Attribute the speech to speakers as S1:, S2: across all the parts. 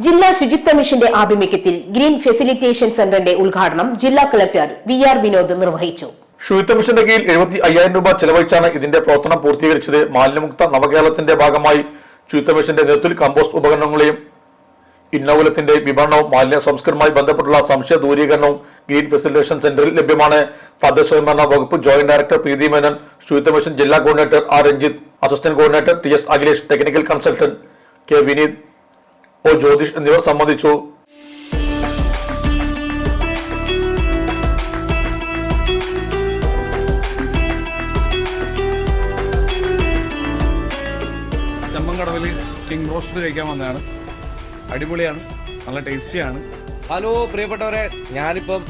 S1: ജില്ലാ ശുചിത്വ മിഷന്റെ ആഭിമുഖ്യത്തിൽ ഗ്രീൻ ഫെസിലിറ്റേഷൻ സെന്ററിന്റെ ഉദ്ഘാടനം ജില്ലാ കളക്ടർ VR വിനോദ് നിർവഹിച്ചു.
S2: ശുചിത്വ മിഷന്റെ കീഴിൽ 75,000 രൂപ ചെലവഴിച്ചാണ് ഇതിന്റെ പ്രവർത്തനം പൂർത്തീകരിച്ചത്. മാലിന്യമുക്ത നവകേരളത്തിന്റെ ഭാഗമായി ശുചിത്വ മിഷന്റെ നേതൃത്വത്തിൽ കമ്പോസ്റ്റ് ഉപകരണങ്ങളെയും ഇന്നോകുലത്തിന്റെ വിപണനവും മാലിന്യ സംസ്കരണവുമായി ബന്ധപ്പെട്ടുള്ള സംശയ ദൂരീകരണവും ഗ്രീൻ ഫെസിലിറ്റേഷൻ സെന്ററിൽ ലഭ്യമാണ്. തദ്ദേശ സ്വയംഭരണ വകുപ്പ് ജോയിന്റ് ഡയറക്ടർ പ്രീതി മേനൻ, ശുചിത്വ മിഷൻ ജില്ലാ coordinator R. Ranjith, assistant coordinator TS Akhilesh, technical consultant K. Vineeth, O. Jyothish എന്നിവർ സംബന്ധിച്ചു.
S3: ചെമ്മങ്കടവിൽ കിങ് റോസ്റ്റ് കഴിക്കാൻ വന്നതാണ്. അടിപൊളിയാണ്, നല്ല ടേസ്റ്റിയാണ്.
S4: ഹലോ പ്രിയപ്പെട്ടവരെ, ഞാനിപ്പം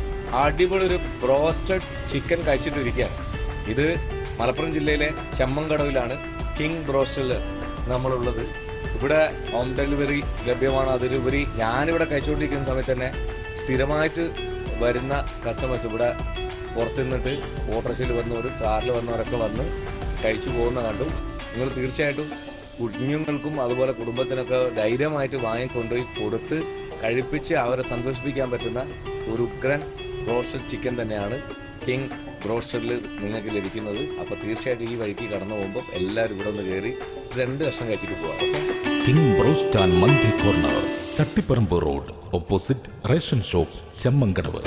S4: അടിപൊളി ഒരു ബ്രോസ്റ്റഡ് ചിക്കൻ കഴിച്ചിട്ടിരിക്കുകയാണ്. ഇത് മലപ്പുറം ജില്ലയിലെ ചെമ്മങ്കടവിലാണ് കിങ് ബ്രോസ്റ്റിൽ നമ്മളുള്ളത്. ഇവിടെ ഹോം ഡെലിവറി ലഭ്യമാണ്. അതിലുപരി ഞാനിവിടെ കഴിച്ചുകൊണ്ടിരിക്കുന്ന സമയത്ത് തന്നെ സ്ഥിരമായിട്ട് വരുന്ന കസ്റ്റമേഴ്സ് ഇവിടെ പുറത്തു നിന്നിട്ട് ഓട്ടോറിക്ഷയിൽ വന്നവർ, കാറിൽ വന്നവരൊക്കെ വന്ന് കഴിച്ചു പോകുന്ന കണ്ടു. നിങ്ങൾ തീർച്ചയായിട്ടും കുഞ്ഞുങ്ങൾക്കും അതുപോലെ കുടുംബത്തിനൊക്കെ ധൈര്യമായിട്ട് വാങ്ങിക്കൊണ്ടുപോയി കൊടുത്ത് കഴിപ്പിച്ച് അവരെ സന്തോഷിപ്പിക്കാൻ പറ്റുന്ന ഒരു ഉഗ്രൻ ബ്രോസ്റ്റഡ് ചിക്കൻ തന്നെയാണ് കിങ് ബ്രോസ്റ്റഡിൽ നിങ്ങൾക്ക് ലഭിക്കുന്നത്. അപ്പോൾ തീർച്ചയായിട്ടും ഈ വഴിക്ക് കടന്നു പോകുമ്പോൾ എല്ലാവരും ഇവിടെ ഒന്ന് കയറി 2 കഷ്ണം കഴിച്ചിട്ട് പോകാം.
S5: King broast and mandi corner, Chattiparamba road, opposite ration shop, Chemmankadavu.